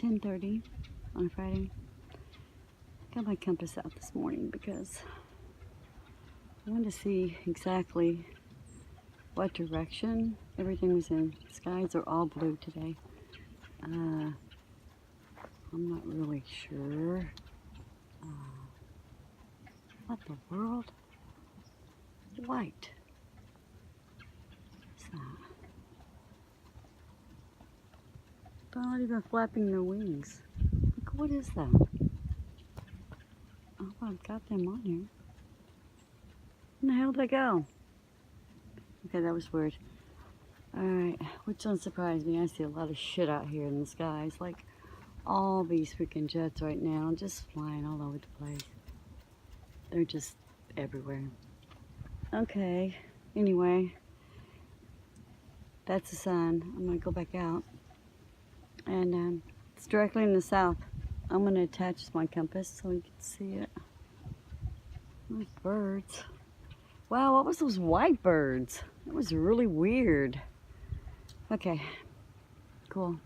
10:30 on a Friday. Got my compass out this morning because I wanted to see exactly what direction everything was in. The skies are all blue today. I'm not really sure. What the world? White. What's that? They're not even flapping their wings. Look, what is that? Oh, I've got them on here. Where the hell did they go? Okay, that was weird. Alright, which don't surprise me. I see a lot of shit out here in the skies. Like all these freaking jets right now, just flying all over the place. They're just everywhere. Okay, anyway, that's the sun. I'm gonna go back out. And it's directly in the south. I'm gonna attach my compass so you can see it. Those birds. Wow, what was those white birds? That was really weird. Okay, cool.